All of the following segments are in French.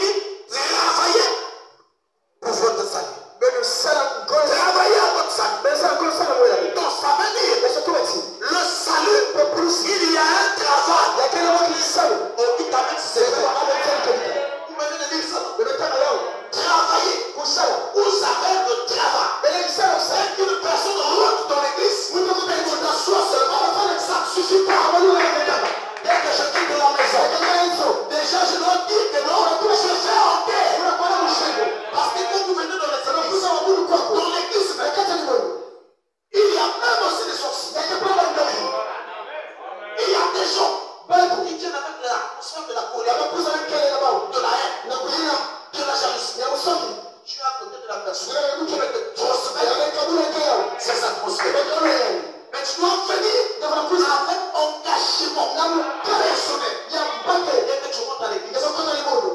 dit travaillez pour votre salut. Travaillez à votre salut. Donc ça veut dire le salut, il y a un travail. Oh, il t'amène c'est vrai. Vous venez de dire ça. Travailler. Vous avez le travail. Dès qu'une personne rentre dans l'église, vous t'assois seulement, ça ne suffit pas. Dès que je quitte la maison, déjà je dois dire que non, je fais en terre. Parce que quand vous venez dans l'église, il y a même aussi des sorciers. Il y a des gens qui viennent avec l'atmosphère de la colère, de la haine, de la jalousie. Tu es à côté de la personne qui veut te transmettre ces atmosphères. Mais tu dois venir avec engagement personnel. Dès que tu rentres à l'église,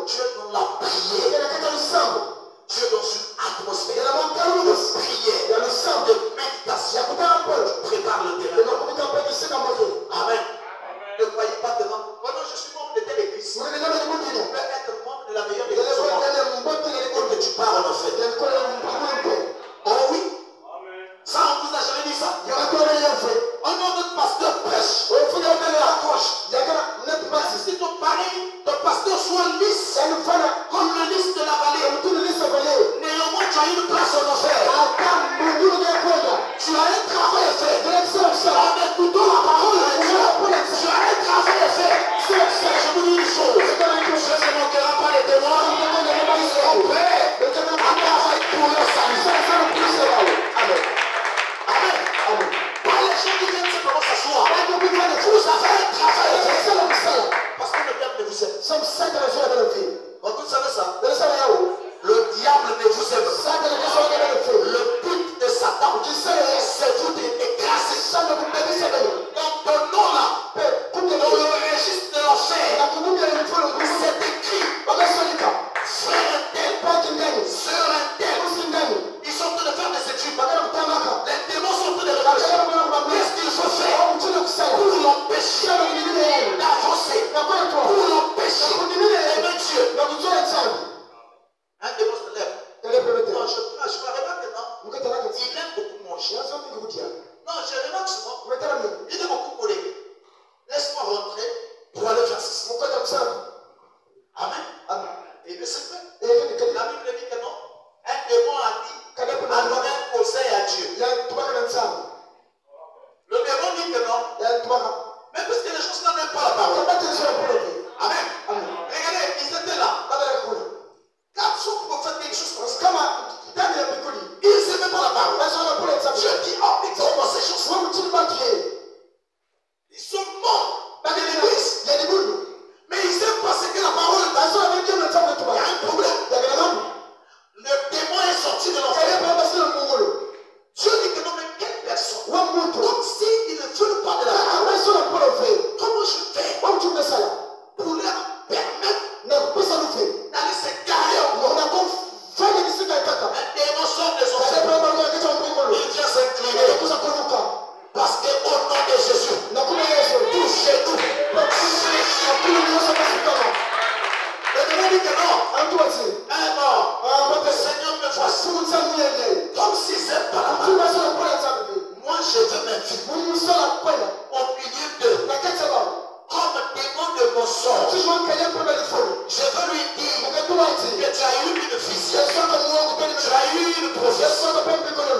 tu es dans la prière. Tu es dans une atmosphère de prière, de méditation. Tu prépares le terrain. Amen. Ne croyez pas que non. Oh non, je suis membre de telle église. Tu peux être membre de la meilleure église au monde. Et que tu pars en fait. Oh oui. Ça, on vous a jamais dit ça. Oh non, notre pasteur prêche. À gauche. Si ton pasteur soit lisse, comme le lys de la vallée, néanmoins tu as une place en enfer. Tu as un travail à faire. En écoutant la parole de Dieu, tu as un travail à faire. Je vous dis une chose. Je ne manquerai pas les témoins. Ils seront prêts à travailler pour leur salut. Amen. Amen. Pas les gens qui viennent simplement s'asseoir. Vous avez un travail à faire. Parce que le diable ne vous aime. Vous savez ça? Le diable ne vous aime pas. Le but de Satan, c'est vous d'écraser. Donc ton nom là, dans le registre de l'enfer, c'est écrit. Frère un tel, sœur un tel, ils sont en train de faire des études. Les démons sont en train de regarder. Qu'est-ce qu'il faut faire pour l'empêcher d'avancer, pour l'empêcher d'aimer Dieu? Un démon se lève. Non, je remarque maintenant, il aime beaucoup manger. Non, je remarque souvent, il aime beaucoup coller. Laisse-moi rentrer pour aller faire ceci. Amen. Et bien c'est vrai. La Bible dit que non. Un démon a donné un conseil à Dieu. Le démon dit que non. Mais puisque les gens n'aiment pas la parole. Amen. Regardez, ils étaient là. Quand son prophète dit quelque chose comme ça, ils n'aimaient pas la parole. Dieu dit, oh, mais comment ces choses? Ils sont morts dans l'église. Mais ils aiment pas ce que la parole dit. Il y a un problème. Le démon est sorti de l'enfer. Dieu dit que non, mais quelle personne? Comme s'ils ne veulent pas de la parole. Comment je fais pour leur permettre d'aller se garer en moi? Un démon sort des enfers. Il vient s'incliner. Parce qu'au nom de Jésus, touchez-nous. Le démon dit que non. Un mort. Le Seigneur me voit. Comme s'ils n'aiment pas la parole. Moi, je veux m'inviter au milieu d'eux. Comme démon de mon sort. Je veux lui dire que tu as eu une vision. Tu as eu une prophétie.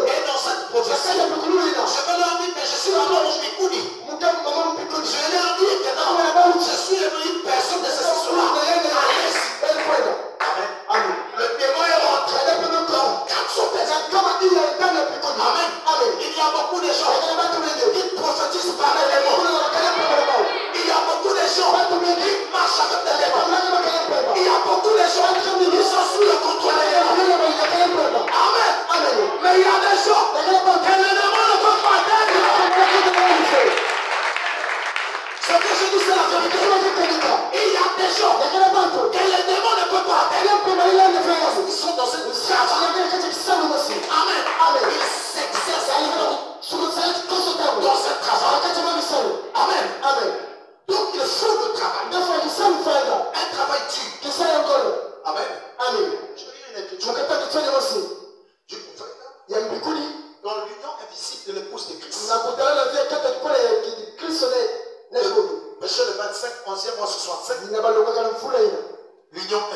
Et dans cette prophétie, je veux leur dire que je suis maman Mikuni. Je vais leur dire que non, je suis une personne de ce soir. Amen. Le démon est rentré. Comme 400 personnes. Amen. Il y a beaucoup de gens qui prophétisent par les démons. Il y a beaucoup de gens qui marchent avec des démons. Il y a beaucoup de gens qui sont sous le contrôle des démons. Amen. Mais il y a des gens que les démons ne peuvent pas atteindre. Ce que je dis, c'est la vérité. Il y a des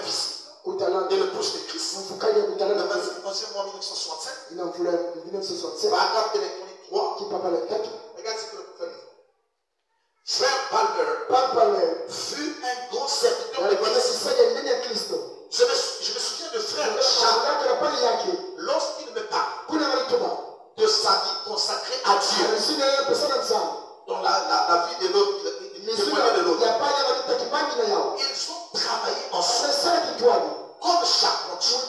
fils et le pouce de Christ. Le 11e mois 1965. Paragraphe électronique 3. Regarde ce que le prophète dit. Frère Palmer fut un grand serviteur de Christ. Je me souviens de frère Jacques lorsqu'il me parle de sa vie consacrée à Dieu. Dans la vie de l'autre, ils ont travaillé ensemble comme charpentier.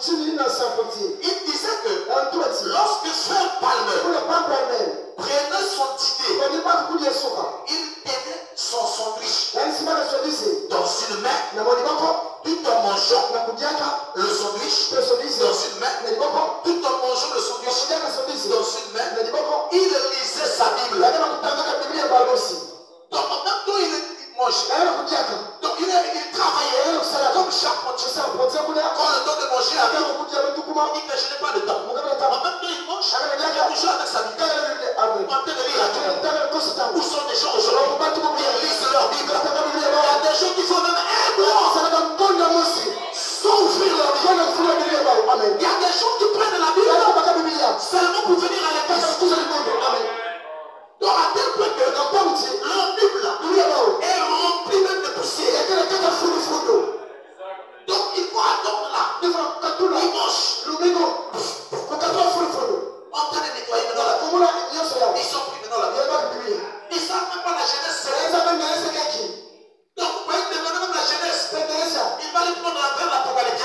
Il disait que lorsque frère Palmer prenait son dîner, il tenait son sandwich dans une main, tout en mangeant le sandwich dans une main, tout en mangeant le sandwich dans une main, il lisait sa Bible. Donc en même temps il mangeait, donc il travaillait comme charpentier. Quand le temps de manger arrive, il dit que je n'ai pas le temps. En même temps il mange, il est toujours avec sa Bible. En train de lire la Bible. Où sont les gens aujourd'hui? Ils lisent leur Bible. Il y a des gens qui font même un mois sans ouvrir leur Bible. Il y a des gens qui prennent la Bible seulement pour venir à l'église. Donc à tel point que leur Bible est remplie même de poussière. Donc il faut attendre là. Il mange. En train de nettoyer maintenant la Bible. Ils sont pris maintenant la Bible. Ils ne savent même pas la jeunesse. Donc vous pouvez demander même la jeunesse. Il va les prendre vers l'Apocalypse.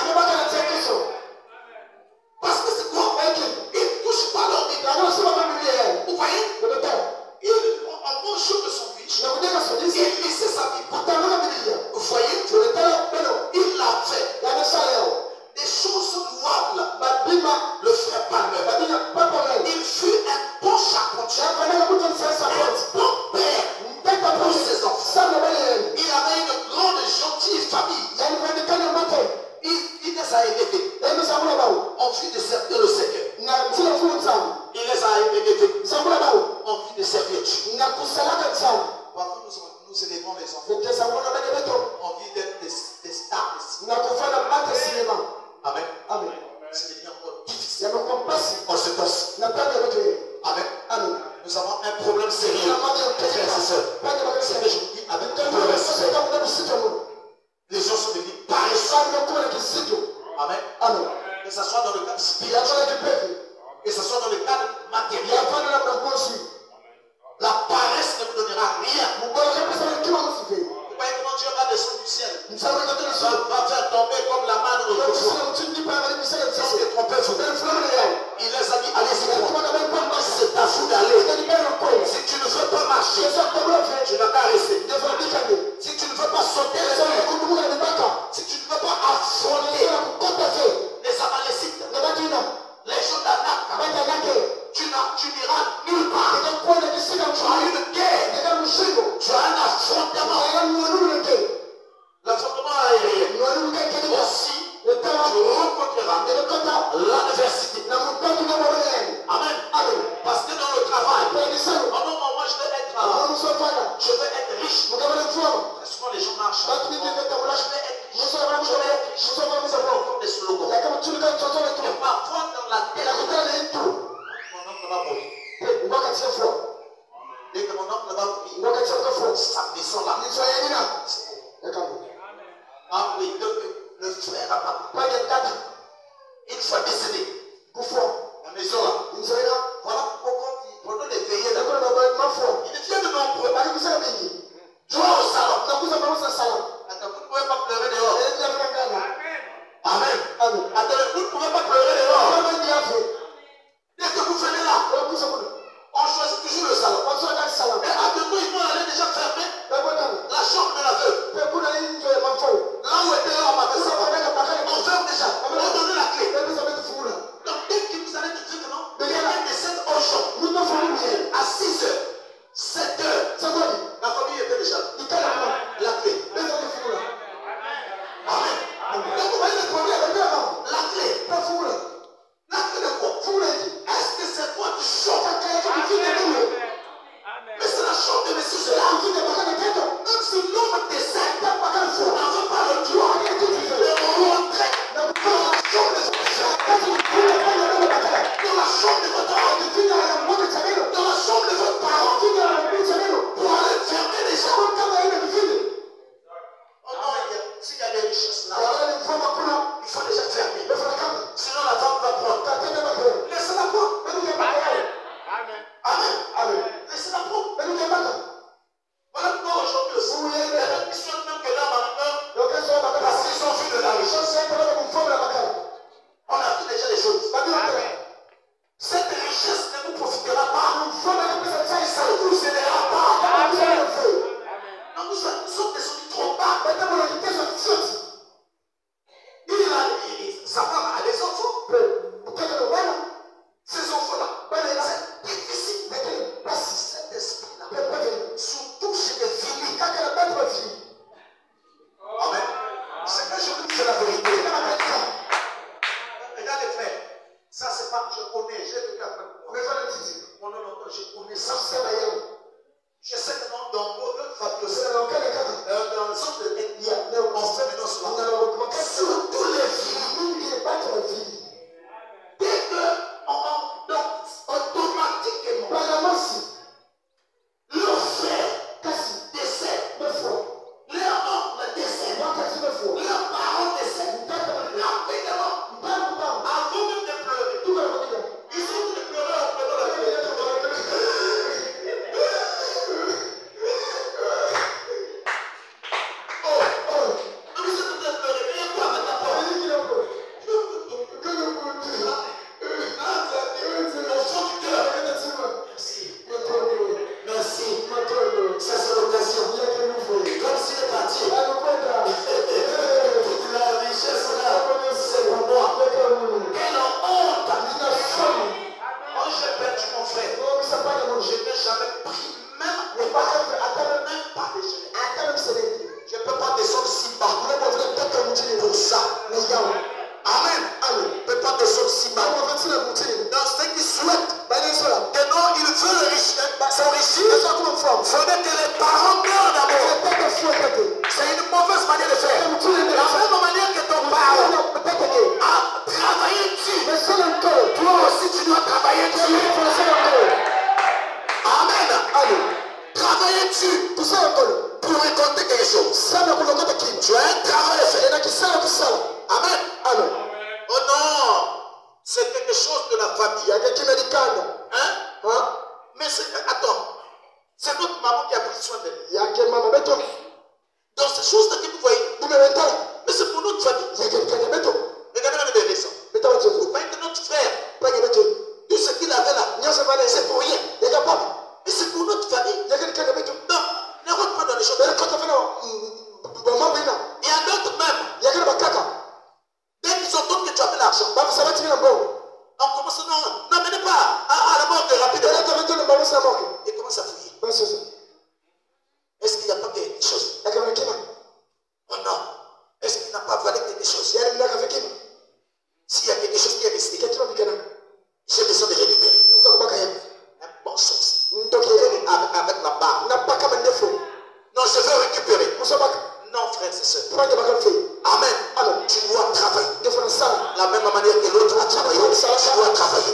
Parce que c'est quoi? Ils ne touchent pas leur Bible. Vous voyez? En mangeant de son sandwich, il lissait sa Bible. Vous voyez? Il l'a fait. Des choses louables. Le frère Palmer, il fut un bon charpentier, un bon père pour ses enfants. Il avait une grande gentille famille. Il les a élevés. On fit de servir le Seigneur. Il les a élevés. On fit de servir Dieu. Parfois nous élevons les enfants. On vit d'être des stars. Amen. C'est devenu encore difficile. On se passe. Amen. Nous avons un problème sérieux. Frères et sœurs. C'est que je vous dis avec un problème sérieux. Les gens sont devenus paresseux. Amen. Que ce soit dans le cadre spirituel, que ce soit dans le cadre matériel. La paresse ne vous donnera rien. Vous voyez comment Dieu va descendre du ciel. Ça va faire tomber comme la manne de l'autrefois. Sans te tromper, il les a dit, allez-y, c'est à vous d'aller. Si tu ne veux pas marcher, tu n'as qu'à rester. Si tu ne veux pas sauter les murs, si tu ne veux pas affronter les Amalécites, les gens d'Anak, tu n'iras nulle part. Tu as une guerre, tu as un affrontement. L'affrontement aérien. Aussi, tu rencontreras l'adversité. Amen. Parce que dans le travail, moi je veux être riche. Très souvent les gens marchent. Je veux être riche. Comme des slogans. Et parfois dans la tête, mon oncle va mourir. Dès que mon oncle va mourir, sa maison là. Ah oui, le frère a pas de date. Il faut décéder. La maison là. Voilà pourquoi pendant les veillées, il devient de nombreux. Tu vas au salon. Attends, vous ne pouvez pas pleurer dehors. Amen. Attends, vous ne pouvez pas pleurer dehors. Dès que vous venez là, on choisit toujours le salon. Et à deux mots, ils vont aller déjà fermer la chambre de la veuve. Là où était l'homme avec sa femme, on ferme déjà. On donne la clé. Donc dès que vous allez tout faire, quelqu'un décède au jour. À 6h, 7h, la famille était déjà là. La clé. Amen. Donc vous voyez le problème. La clé. choses. Tu as un travail à faire. Amen. Amen. Oh non, c'est quelque chose de la famille. Hein? Hein? Mais attends, c'est notre maman qui a pris soin d'elle. Dans ces choses-là que vous voyez, mais c'est pour notre famille. Regardez même les leçons. Vous voyez que notre frère, tout ce qu'il avait là, c'est pour rien. Mais c'est pour notre famille. Non, ne rentre pas dans les choses. Il y a d'autres même. Dès qu'ils entendent que tu as fait l'argent, on commence non, n'amenez pas à la mort rapidement. Et commence à fouiller. Est-ce qu'il n'y a pas quelque chose? Oh non. Est-ce qu'il n'a pas valé quelque chose? S'il y a quelque chose qui est resté, j'ai besoin de récupérer. Un bon chose. Avec la barre. Non, je veux récupérer. Non, frère, c'est ça. Amen. Tu dois travailler. La même manière que l'autre a travaillé, tu dois travailler.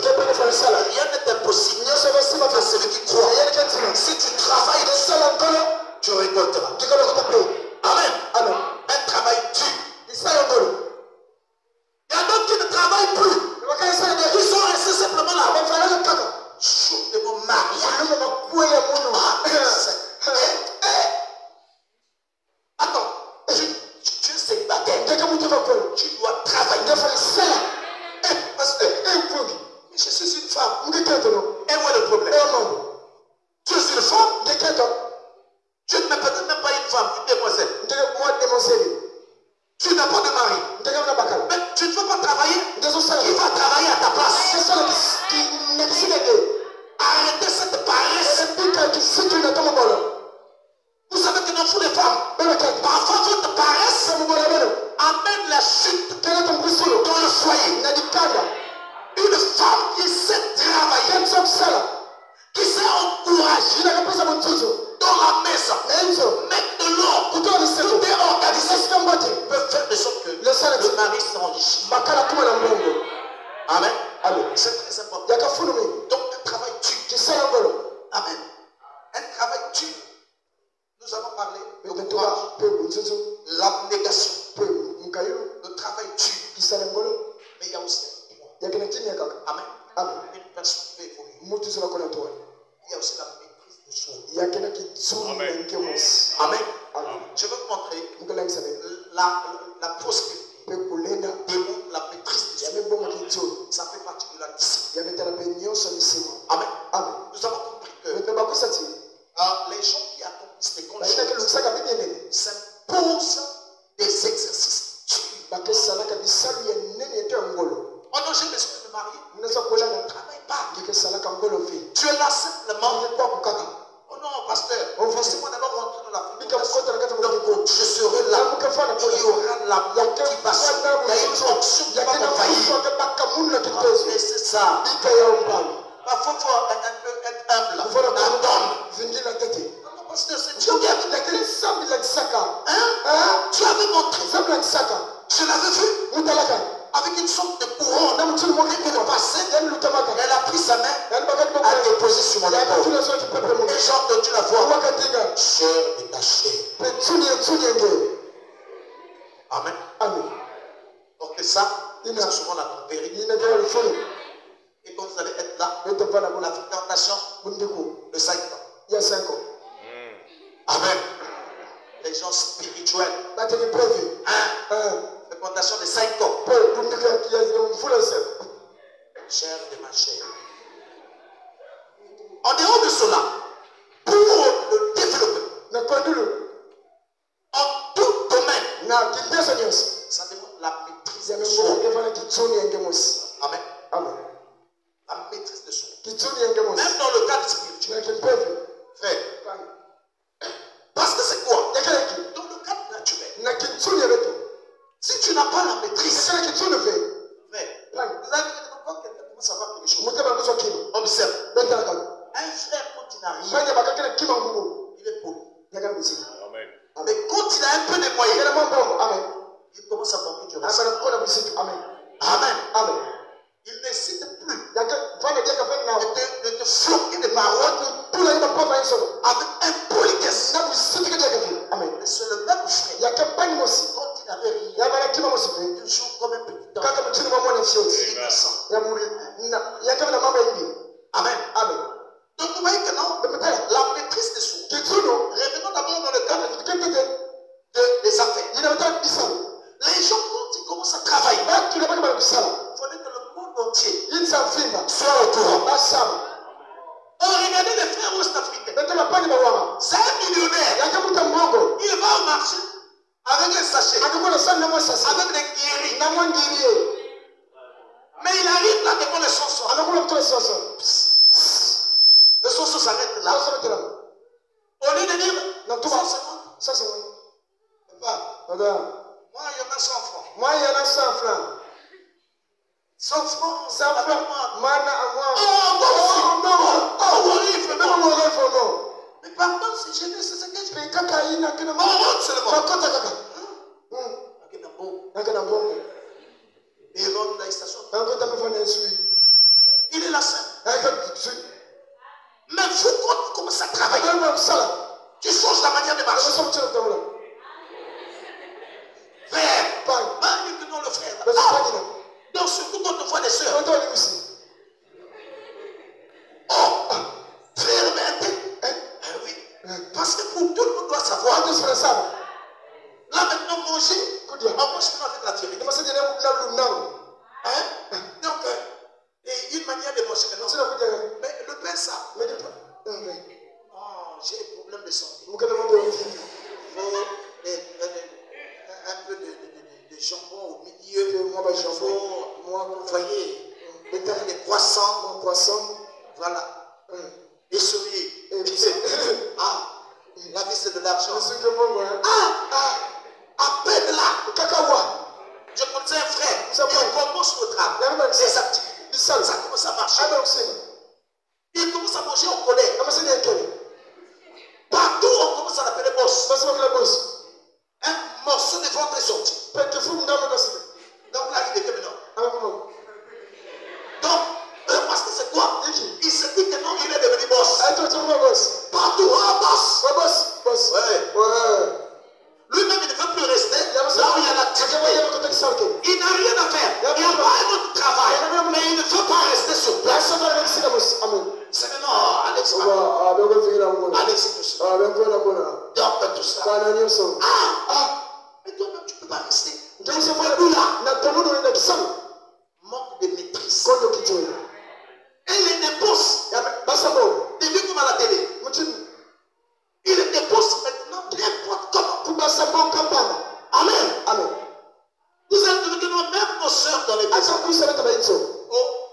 Rien n'est impossible à celui qui croit. Si tu travailles, tu récolteras. Amen. Un travail dur. Il y a d'autres qui ne travaillent plus. Ils sont restés simplement là. Jour de mon mariage. Attends, tu es célibataire. Tu dois travailler. Mais je suis une femme. Et où est le problème? Tu es une femme? Tu n'es peut-être même pas une femme, une demoiselle. Tu n'as pas de mari. Mais tu ne veux pas travailler? Qui va travailler à ta place? Arrêtez cette paresse. Vous savez que dans tous les femmes, parfois votre paresse amène la chute dans le foyer. Une femme qui sait travailler, qui sait encourager dans la maison, mettre de l'ordre, tout est organisé, peut faire de sorte que le mari s'enrichit. Amen. C'est très important. Donc un travail dur. Amen. Un travail dur. Nous avons parlé de courage, l'abnégation, le travail dur. Mais il y a aussi un point. Amen. Une personne qui peut évoluer. Il y a aussi la maîtrise de soi. Amen. Amen. Je vais vous montrer la prospérité. Démontre la maîtrise de soi. Ça fait partie de la discipline. Amen. Nous avons compris que les gens qui accomplissent des grandes choses s'imposent des exercices. Oh non, j'ai besoin de me marier. Je ne travaille pas. Tu es là simplement. Oh non, pasteur, laissez-moi d'abord rentrer dans la famille. Donc, je serai là. Il y aura la motivation. Il y a une onction qui va m'envahir. Mais c'est ça. Parfois, il faut un peu être humble. Non, pasteur, c'est Dieu qui a dit la clé. Tu avais montré. Je l'avais vu. Avec une sorte de couronne qui me passait. Elle a pris sa main, a déposé sur mon épaule. Et j'ai entendu la voix. Chair détachée. Amen. Donc ça, c'est souvent la tempérée. Et quand vous allez être là, la fréquentation de 5 ans. Il y a 5 ans. Amen. Les gens spirituels. Fréquentation de 5 ans. Chair de ma chair. En dehors de cela, pour le développer, en tout domaine, ça demande la maîtrise de soi. Amen. La maîtrise de soi. Même dans le cadre spirituel. Frère. Parce que c'est quoi? Dans le cadre naturel. Si tu n'as pas la maîtrise, frère, vous allez quand quelqu'un commence à voir quelque chose. Observe. Un frère, quand il n'arrive, il est poli. Mais quand il a un peu de moyens, il commence à manquer du respect. Amen. Il n'hésite plus de te floquer des paroles avec impolitesse. Amen. Mais c'est le même frère. Yakapani mosi. Quand il n'avait rien, Yabalakima mosi. toujours comme un petit temps. Kaka mchini mwa mwana fioti. Innocent. Yakabana mama indi. Amen. Amen. Donc vous voyez que non, la maîtrise des choses. Revenons d'abord dans le cadre des affaires. Les gens, quand ils commencent à travailler, il faudrait que le monde entier soit au courant. On regardait les frères ouest-africains. C'est un millionnaire. Il va au marché avec un sachet, avec des guéris. Mais il arrive là devant les chansons. Le sonson s'arrête là. Au lieu de dire, non, tout ça c'est moi. Papa, moi il y en a 100 francs. Moi il y en a 100 francs. 100 francs. 100 francs. Mais pardon, c'est gêné, c'est ce que je fais. Il est la seule. Mais vous, quand tu commences à travailler, tu changes la manière de marcher. Frère, non, le frère. Donc, surtout quand on voit les soeurs. Oh, frère, mais oui. Parce que pour tout le monde doit savoir. Là, maintenant, manger, on mange avec la théorie. Donc, une manière de manger maintenant. Mais le pain, ça. Oh, j'ai un problème de santé. Il faut un peu de jambon au milieu. Vous voyez, des croissants. Voilà. Et souris. La vie c'est de l'argent. À peine là. Je connaissais un frère. Il commence le travail. Ses activités. Ça commence à marcher. Il commence à manger au collège. Partout on commence à l'appeler boss. Un morceau de ventre est sorti. Donc là il devient maintenant. Donc, parce que c'est quoi? Il se dit que non, il est devenu boss. Partout, boss. Ouais. Lui-même, il ne veut plus rester là où il y a l'activité. Il n'a rien à faire. Il n'y a pas un autre travail. Mais il ne veut pas rester sur place. C'est maintenant Alex. Alex, tout ça. Donc, tout ça. Mais toi-même, tu ne peux pas rester. Tu ne peux plus là. Manque de maîtrise. Et il dépose. Il vit comme à la télé. Il dépose maintenant n'importe comment. Amen. Vous avez vu que même nos soeurs dans les maisons.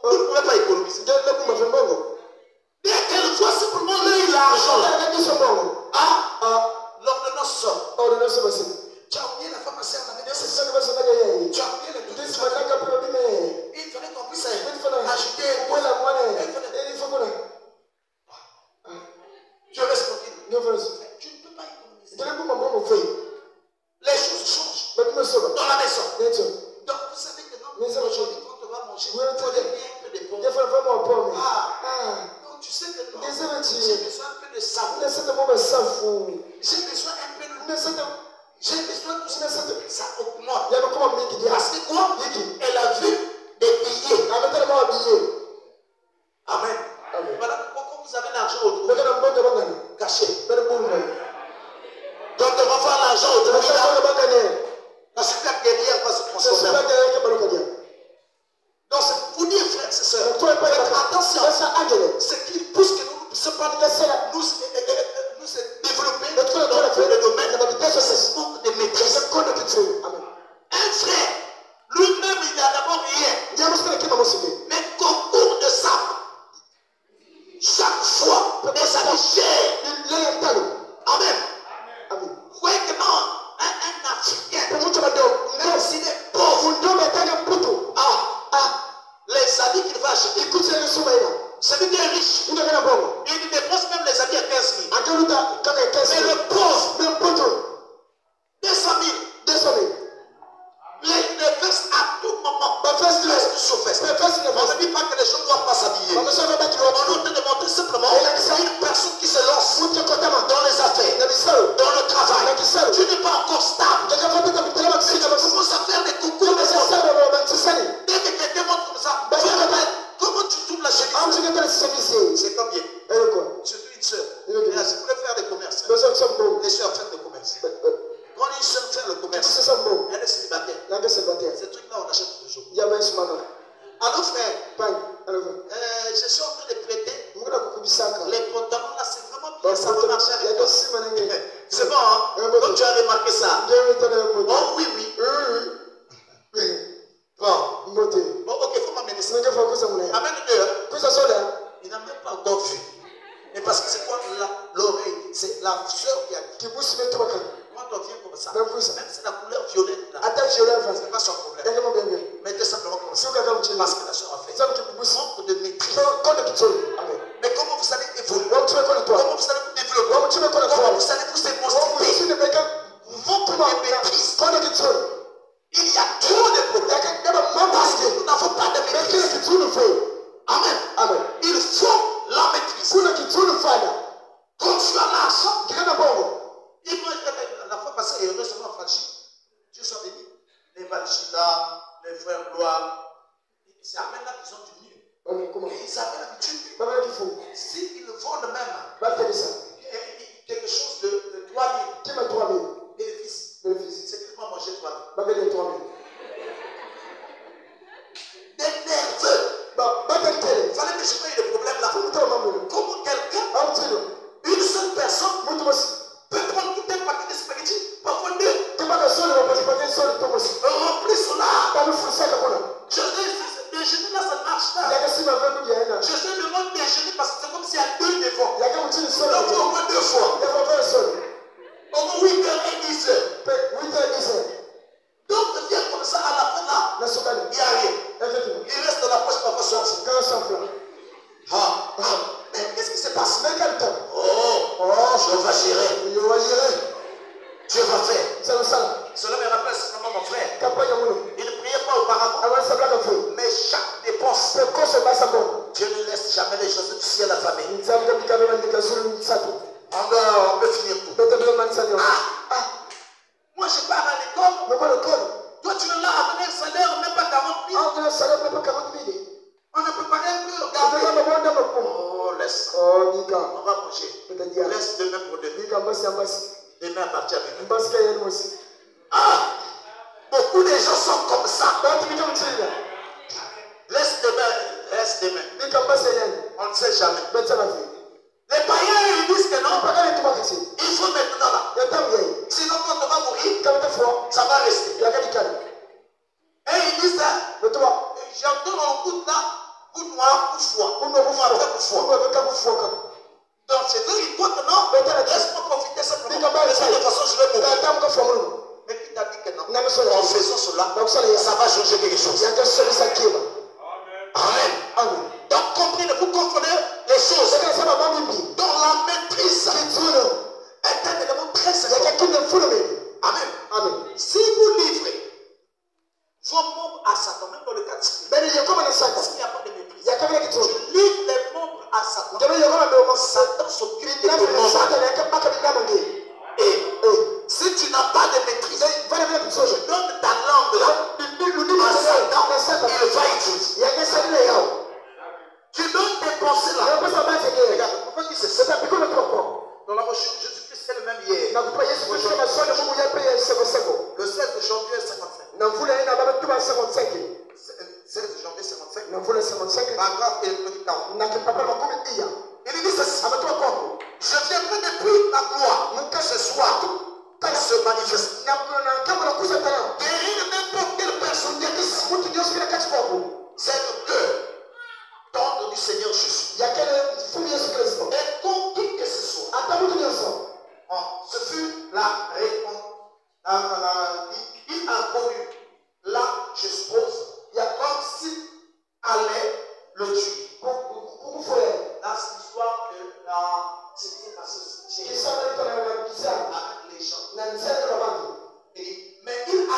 Vous ne pouvez pas économiser. Dès qu'elles voient simplement l'argent. L'ordonnance sort. Tu as oublié la pharmacie à la maison. Tu as oublié les tout. Il fallait qu'on puisse ajouter. Je reste tranquille. Tu ne peux pas économiser. Les choses changent dans la maison. Donc vous savez que non, aujourd'hui quand on va manger, il faut bien un peu de pommes. Donc tu sais que non, j'ai besoin un peu de savon. J'ai besoin un peu de... J'ai besoin de tout ça. Ça augmente. Parce que quoi? Elle a vu des billets. Amen. Voilà pourquoi vous avez l'argent autour. Caché. Donc on va voir l'argent autour. Parce que la guerrière va se transformer. Donc c'est pour vous dire, frères et sœurs, faites attention. Ce qui pousse que nous ne puissions pas nous développer dans le domaine c'est manque de maîtrise. Un frère, lui-même il a d'abord rien. Mais qu'au cours de ça, chaque fois, les amis chers. Amen. Vous voyez que non, un Africain, même s'il est pauvre, les habits qu'il va acheter, celui qui est riche, il dépense même les habits à 15 000. Mais le pauvre, 200 000. Les vestes à tout moment. Vestes sous vestes. On ne dit pas que les gens ne doivent pas s'habiller. On est en train de montrer simplement une personne qui se lance dans les affaires, dans le travail, tu n'es pas encore stable. Tu commences à faire des coucous. Dès que quelqu'un monte comme ça, comment tu tournes la chemise? C'est combien? Surtout une soeur. Si vous voulez faire des commerces, les soeurs font des commerces. Quand une soeur fait le commerce, elle est célibataire. Ces trucs-là, on achète toujours. Alors frère, je suis en train de prêter. Les pantalons là, c'est vraiment bien. Ça va marcher avec toi. C'est bon, hein? Donc tu as remarqué ça. Oh oui, oui. Bon, ok, il faut m'amener ça. Amène-le. Il n'a même pas encore vu. Mais parce que c'est quoi l'oreille? C'est la soeur qui a dit. Quand on vient comme ça, même si la couleur violette là, c'est pas son problème. Mettez simplement comme ça. Parce que la soeur a fait. Manque de maîtrise. Mais comment vous allez évoluer? Comment vous allez vous développer? Comment vous allez vous émanciper? Manque de maîtrise. Il y a trop de problèmes. Parce que nous n'avons pas de maîtrise. Amen. Il faut la maîtrise. Quand tu as l'argent, la fois passée, heureusement, Franchi, Dieu soit béni. Les Valchida, les frères Gloire, c'est à peine là qu'ils ont du mieux. Et ils avaient l'habitude. S'ils volent même quelque chose de 3 000, bénéfice, c'est qu'ils vont manger 3 000. Des nerveux. Il fallait que je voie le problème là. Comment quelqu'un, une seule personne, peut prendre tout un paquet de spaghettis, parfois 2, remplir cela. Déjeuner là, ça ne marche pas. Je te demande déjeuner parce que c'est comme s'il y a 2 devant. Donc au moins 2 fois. Au moins 8h et 10h. Donc viens comme ça à la fin là, il n'y a rien. Il reste dans la poche parfois 100 francs. Mais qu'est-ce qui se passe? Je vais gérer. Dieu va faire. Cela me rappelle simplement mon frère. Il ne priait pas auparavant. Mais chaque dépense, Dieu ne laisse jamais les choses du ciel à la famille. On peut finir tout. Moi je pars à l'école. Toi tu es là à amener un salaire, même pas 40 000. On ne peut pas rien plus regarder. Laisse. On va manger. Laisse demain pour demain. Demain à partir de demain. Beaucoup de gens sont comme ça. Laisse demain. On ne sait jamais. Les païens ils disent que non. Il faut maintenant là. Sinon quand on va mourir, ça va rester. Et ils disent ça. J'entends en goutte là. Coup noir, coup foie. Donc c'est vrai, il faut que non. Laisse-moi profiter simplement. De toute façon, je vais mourir. Mais qui t'a dit que non? En faisant cela, ça va changer quelque chose. Amen. Donc comprenez-vous, comprenez les choses dans la maîtrise est un élément très important. Amen. Si vous livrez vos membres à Satan, même dans le cas de parce qu'il n'y a pas de maîtrise. Tu livres les membres à Satan. Satan s'occupe de tes membres. Et si tu n'as pas de maîtrise, tu donnes ta langue là à Satan, il va utiliser. Tu donnes tes pensées là. Regarde, pourquoi il se fait dans la recherche, Jésus-Christ est le même hier. Le 16 janvier 55. 16 janvier 55. Paragraphe électronique 40. Il dit ceci. Je viendrai depuis la gloire que ce soit pour se manifester. Guérir n'importe quelle personne. C'est le cœur tendre du Seigneur Jésus. Et pour qui que ce soit. Ce fut la réponse. Il a connu. Là, je suppose, il y a comme si allait le tuer. Là, c'est l'histoire de ce qui s'est passé au cimetière avec les gens. Mais il a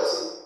aussi.